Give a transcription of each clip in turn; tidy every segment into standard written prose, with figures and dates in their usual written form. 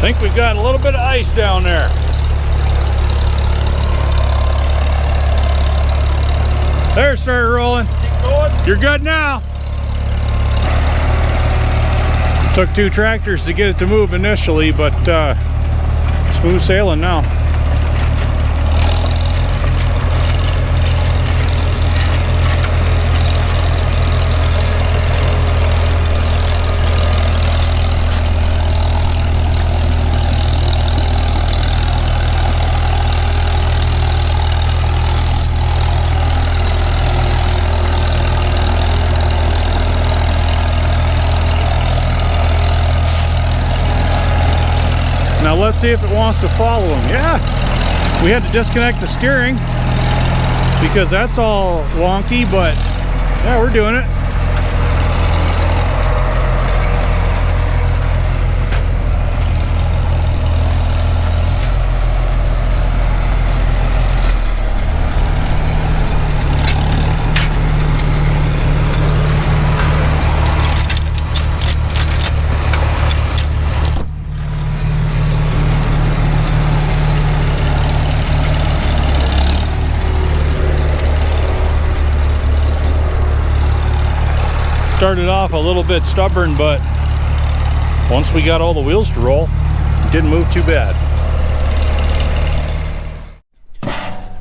think we've got a little bit of ice down there. There, it started rolling. Keep going. You're good now. Took 2 tractors to get it to move initially, but smooth sailing now. Now let's see if it wants to follow him. Yeah, we had to disconnect the steering because that's all wonky, but yeah, we're doing it. Started off a little bit stubborn, but once we got all the wheels to roll, it didn't move too bad.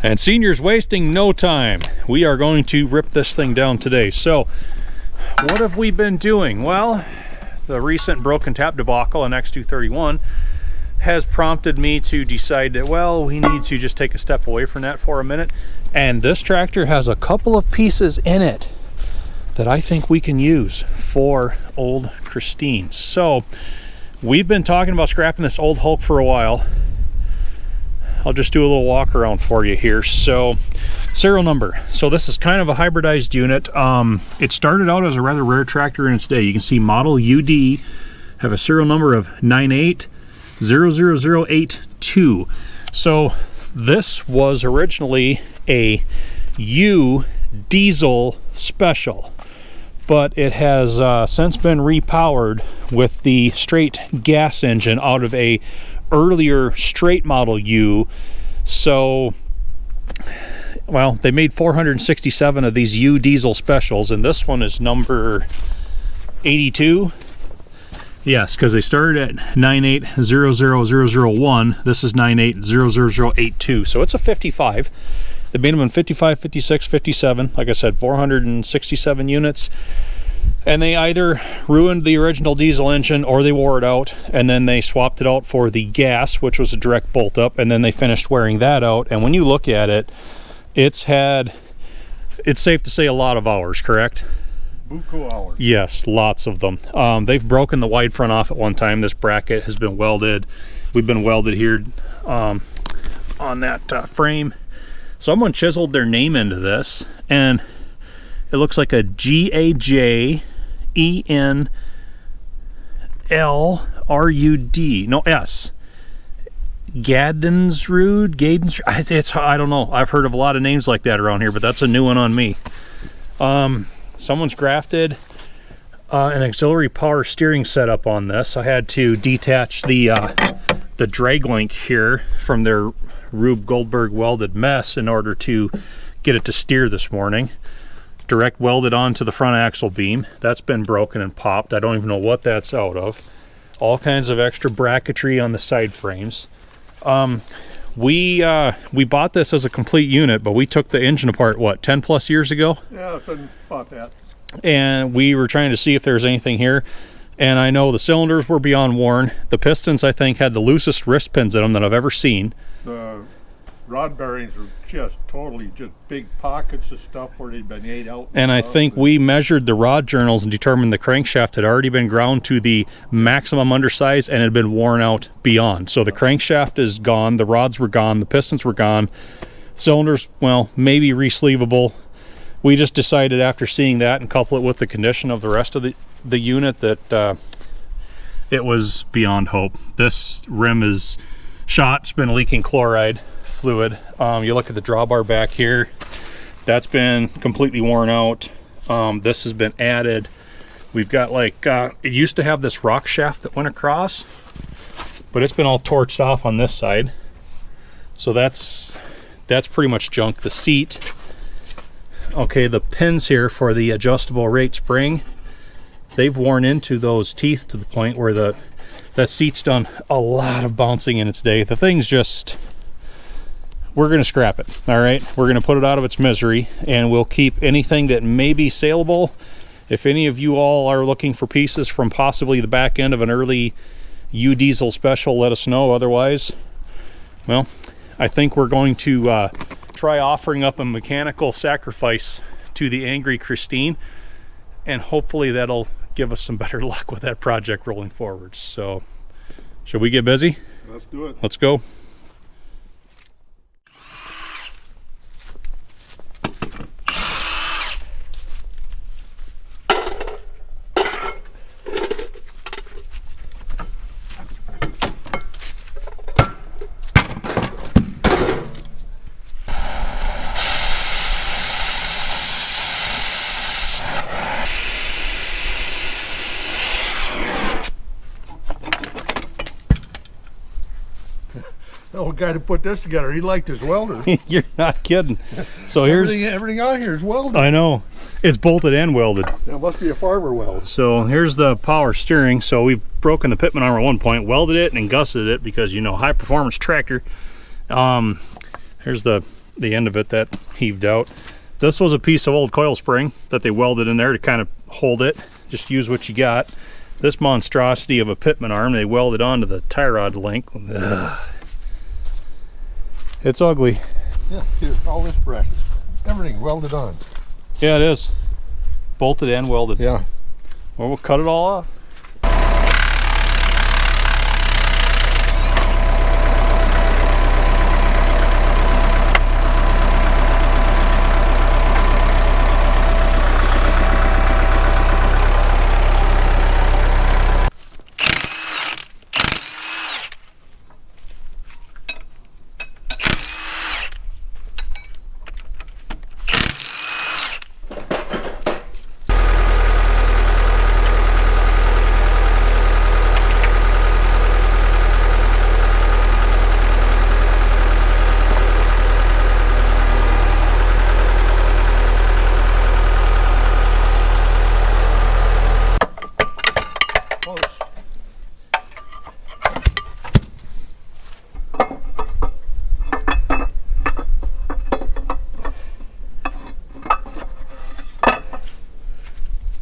And Senior's wasting no time. We are going to rip this thing down today. So what have we been doing? Well, the recent broken tap debacle on X231 has prompted me to decide that, well, we need to just take a step away from that for a minute. And this tractor has a couple of pieces in it that I think we can use for old Christine. So we've been talking about scrapping this old Hulk for a while. I'll just do a little walk around for you here. So serial number. So this is kind of a hybridized unit. It started out as a rather rare tractor in its day. You can see model UD, have a serial number of 9800082. So this was originally a U diesel special, but it has since been repowered with the straight gas engine out of a earlier straight model U. So, well, they made 467 of these U diesel specials, and this one is number 82. Yes, because they started at 9800001. This is 9800082. So it's a 55. They made them in 55, 56, 57. Like I said, 467 units. And they either ruined the original diesel engine or they wore it out, and then they swapped it out for the gas, which was a direct bolt up, and then they finished wearing that out. And when you look at it, it's safe to say a lot of hours, correct? Buku hours. Yes, lots of them. They've broken the wide front off at one time. This bracket has been welded. We've been welded here on that frame. Someone chiseled their name into this, and it looks like a G-A-J-E-N-L-R-U-D. No, S. Gadensrud. I don't know. I've heard of a lot of names like that around here, but that's a new one on me. Someone's grafted an auxiliary power steering setup on this. I had to detach the drag link here from their Rube Goldberg welded mess in order to get it to steer this morning. Direct welded onto the front axle beam. That's been broken and popped. I don't even know what that's out of. All kinds of extra bracketry on the side frames. We bought this as a complete unit, but we took the engine apart, what, 10 plus years ago? Yeah, it's been about that. And we were trying to see if there was anything here. And I know the cylinders were beyond worn. The pistons, I think, had the loosest wrist pins in them that I've ever seen. The rod bearings are just big pockets of stuff where they'd been ate out. And I think we measured the rod journals and determined the crankshaft had already been ground to the maximum undersize and had been worn out beyond. So the crankshaft is gone, the rods were gone, the pistons were gone. Cylinders, well, maybe re-sleevable. We just decided after seeing that and couple it with the condition of the rest of the unit that it was beyond hope. This rim is shot. It's been leaking chloride fluid. You look at the drawbar back here, that's been completely worn out. This has been added. We've got like it used to have this rock shaft that went across, but it's been all torched off on this side. So that's pretty much junk. The seat, okay, the pins here for the adjustable rate spring, they've worn into those teeth to the point where that seat's done a lot of bouncing in its day. The thing's just, we're gonna scrap it, all right? We're gonna put it out of its misery, and we'll keep anything that may be saleable. If any of you all are looking for pieces from possibly the back end of an early U-Diesel special, let us know. Otherwise, well, I think we're going to try offering up a mechanical sacrifice to the angry Christine, and hopefully that'll give us some better luck with that project rolling forward. So, should we get busy? Let's do it. Let's go. The old guy that put this together, he liked his welder. You're not kidding. So here's everything on here is welded. I know. It's bolted and welded. That must be a farmer weld. So here's the power steering. So we've broken the pitman arm at one point, welded it and gusseted it because, you know, high performance tractor. Here's the end of it that heaved out. This was a piece of old coil spring that they welded in there to kind of hold it. Just use what you got. This monstrosity of a pitman arm, they welded onto the tie rod link. Ugh. It's ugly. Yeah, here, all this bracket. Everything welded on. Yeah, it is. Bolted and welded. Yeah. Well, we'll cut it all off.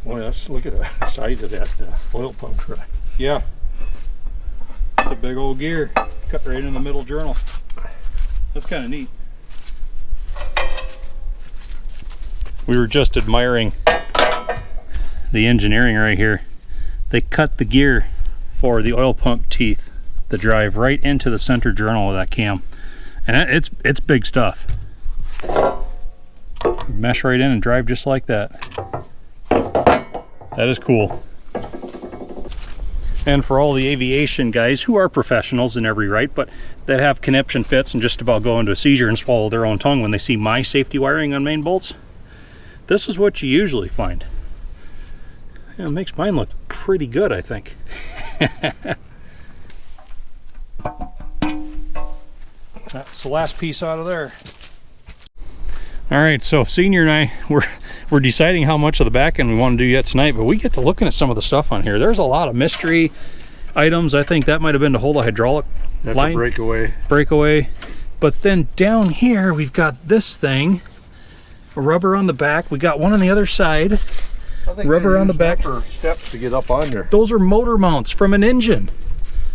Boy, let's look at the size of that oil pump track. Yeah. It's a big old gear. Cut right in the middle journal. That's kind of neat. We were just admiring the engineering right here. They cut the gear for the oil pump teeth, the drive, right into the center journal of that cam. And it's big stuff. Mesh right in and drive just like that. That is cool. And for all the aviation guys who are professionals in every right, but that have conniption fits and just about go into a seizure and swallow their own tongue when they see my safety wiring on main bolts, this is what you usually find. Yeah, it makes mine look pretty good, I think. That's the last piece out of there. All right, so Senior and I, we're deciding how much of the back end we want to do yet tonight, but we get to looking at some of the stuff on here. There's a lot of mystery items. I think that might have been to hold a hydraulic line. That's a breakaway. But then down here, we've got this thing, a rubber on the back. We got one on the other side, rubber on the back. Steps to get up on there. Those are motor mounts from an engine.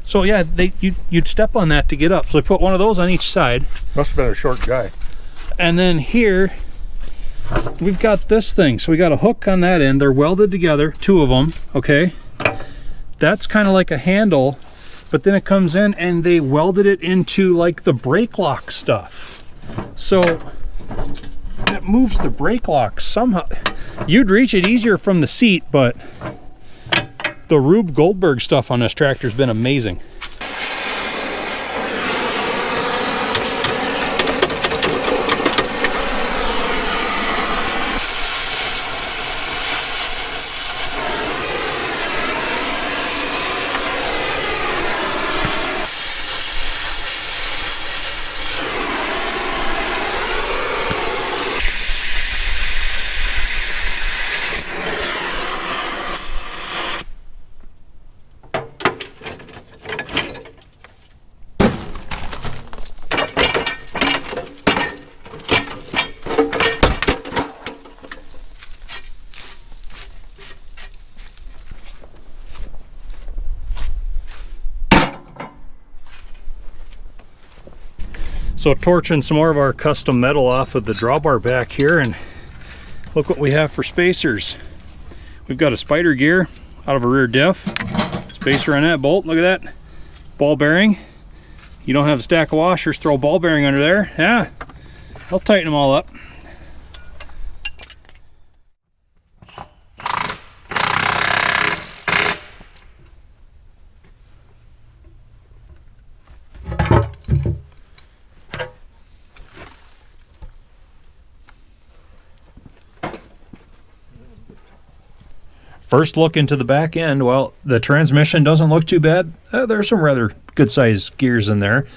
So yeah, you'd step on that to get up. So I put one of those on each side. Must have been a short guy. And then here, we've got this thing. So we got a hook on that end. They're welded together, two of them, okay? That's kind of like a handle, but then it comes in and they welded it into like the brake lock stuff. So it moves the brake lock somehow. You'd reach it easier from the seat, but the Rube Goldberg stuff on this tractor's been amazing. So torching some more of our custom metal off of the drawbar back here, and look what we have for spacers. We've got a spider gear out of a rear diff, spacer on that bolt, look at that, ball bearing. You don't have a stack of washers, throw a ball bearing under there, yeah, I'll tighten them all up. First look into the back end, well, the transmission doesn't look too bad. There's some rather good sized gears in there.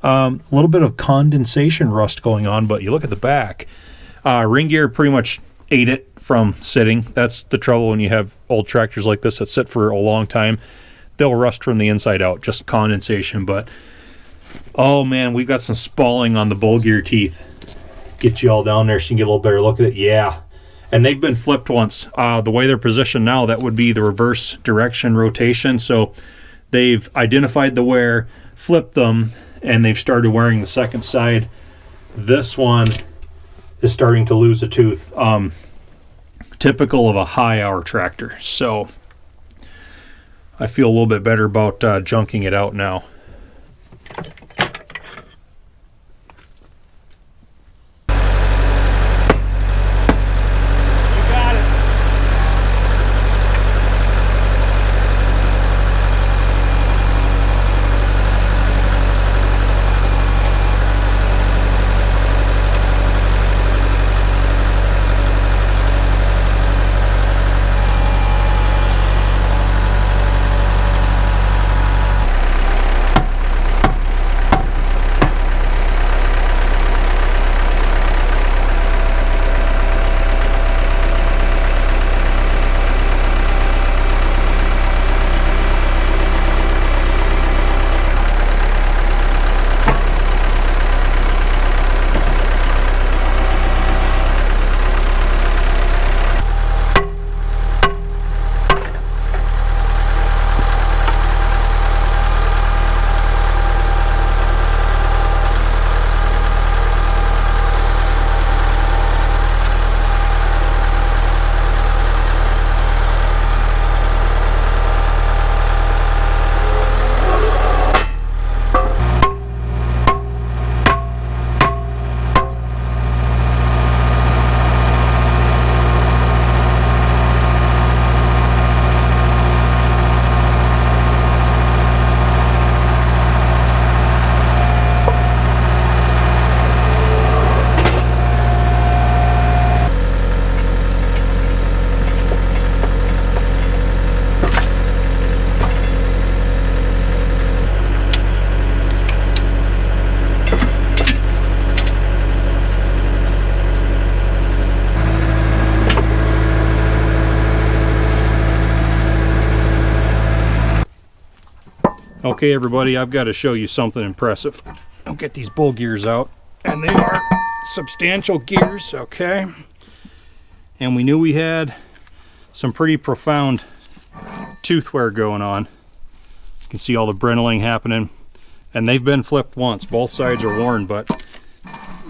A little bit of condensation rust going on, but you look at the back, ring gear pretty much ate it from sitting. That's the trouble when you have old tractors like this that sit for a long time. They'll rust from the inside out, just condensation. But oh man, we've got some spalling on the bull gear teeth. Get you all down there so you can get a little better look at it. Yeah. And they've been flipped once. The way they're positioned now, that would be the reverse direction rotation. So they've identified the wear, flipped them, and they've started wearing the second side. This one is starting to lose a tooth. Typical of a high hour tractor. So I feel a little bit better about junking it out now. Okay everybody, I've got to show you something impressive. I'll get these bull gears out, and they are substantial gears, okay? And we knew we had some pretty profound tooth wear going on. You can see all the brittling happening, and they've been flipped once. Both sides are worn, but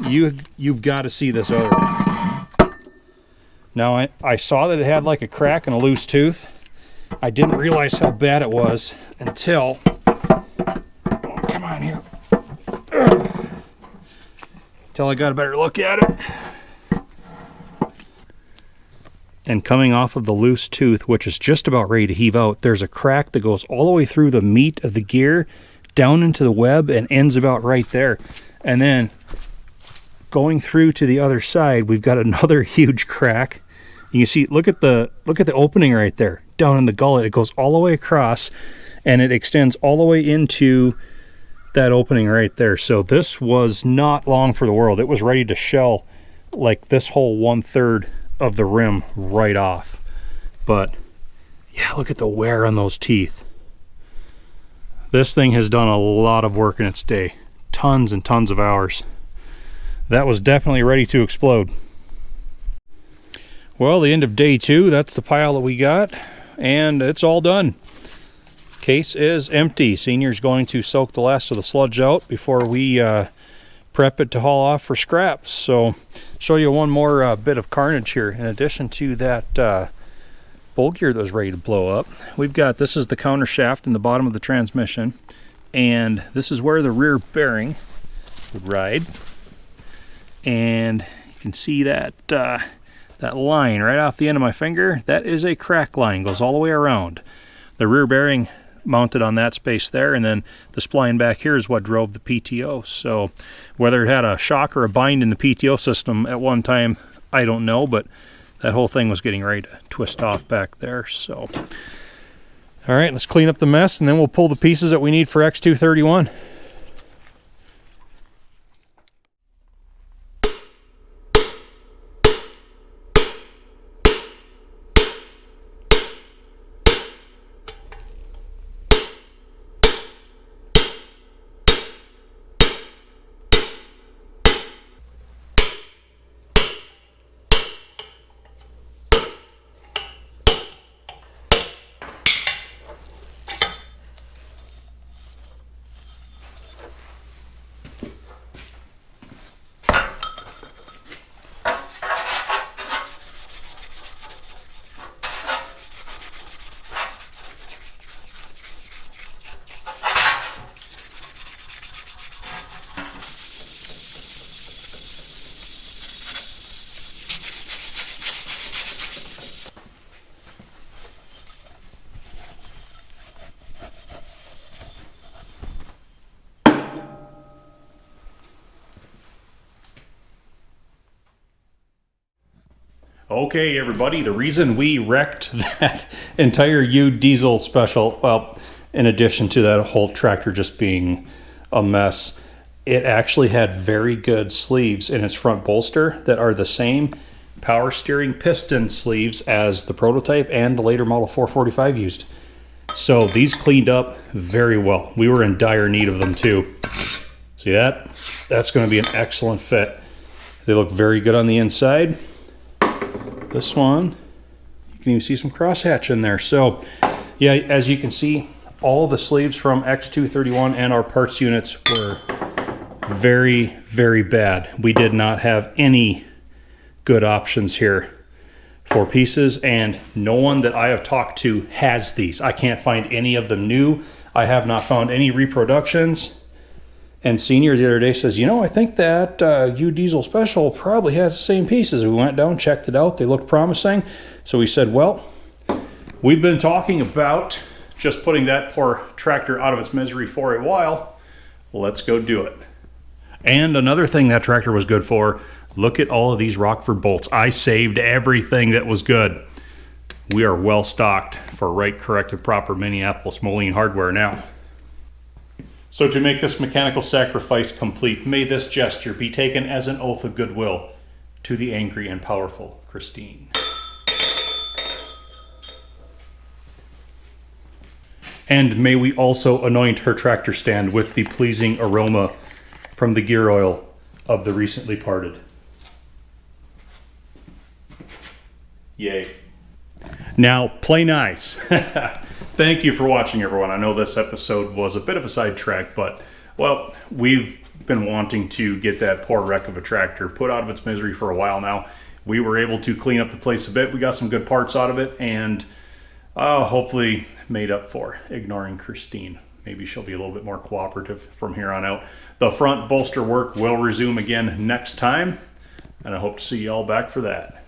you've got to see this other one. Now I saw that it had like a crack and a loose tooth. I didn't realize how bad it was until, oh, come on here, until I got a better look at it. And coming off of the loose tooth, which is just about ready to heave out, there's a crack that goes all the way through the meat of the gear down into the web and ends about right there. And then going through to the other side, we've got another huge crack. You can see, look at the opening right there, down in the gullet. It goes all the way across, and it extends all the way into that opening right there. So this was not long for the world. It was ready to shell like this whole 1/3 of the rim right off. But yeah, look at the wear on those teeth. This thing has done a lot of work in its day. Tons and tons of hours. That was definitely ready to explode. Well, the end of day 2, that's the pile that we got, and it's all done. Case is empty. Senior's going to soak the last of the sludge out before we prep it to haul off for scraps. So show you one more bit of carnage here. In addition to that bowl gear that was ready to blow up, we've got, this is the counter shaft in the bottom of the transmission, and this is where the rear bearing would ride. And you can see that that line right off the end of my finger. That is a crack line, goes all the way around. The rear bearing mounted on that space there, and then the spline back here is what drove the PTO. So whether it had a shock or a bind in the PTO system at one time, I don't know, but that whole thing was getting ready to twist off back there. So all right, let's clean up the mess, and then we'll pull the pieces that we need for X231. Okay, everybody, the reason we wrecked that entire U diesel special, well, in addition to that whole tractor just being a mess, it actually had very good sleeves in its front bolster that are the same power steering piston sleeves as the prototype and the later model 445 used. So these cleaned up very well. We were in dire need of them too. See that? That's going to be an excellent fit. They look very good on the inside. This one, you can even see some crosshatch in there. So yeah, as you can see, all the sleeves from X231 and our parts units were very, very bad. We did not have any good options here for pieces, and no one that I have talked to has these. I can't find any of them new. I have not found any reproductions. And Senior the other day says, you know, I think that U Diesel Special probably has the same pieces. We went down, checked it out. They looked promising. So we said, well, we've been talking about just putting that poor tractor out of its misery for a while. Let's go do it. And another thing that tractor was good for, look at all of these Rockford bolts. I saved everything that was good. We are well stocked for right, correct, and proper Minneapolis Moline hardware now. So to make this mechanical sacrifice complete, may this gesture be taken as an oath of goodwill to the angry and powerful Christine. And may we also anoint her tractor stand with the pleasing aroma from the gear oil of the recently parted. Yay. Now, play nice. Thank you for watching, everyone. I know this episode was a bit of a sidetrack, but, well, we've been wanting to get that poor wreck of a tractor put out of its misery for a while now. We were able to clean up the place a bit. We got some good parts out of it, and hopefully made up for ignoring Christine. Maybe she'll be a little bit more cooperative from here on out. The front bolster work will resume again next time, and I hope to see you all back for that.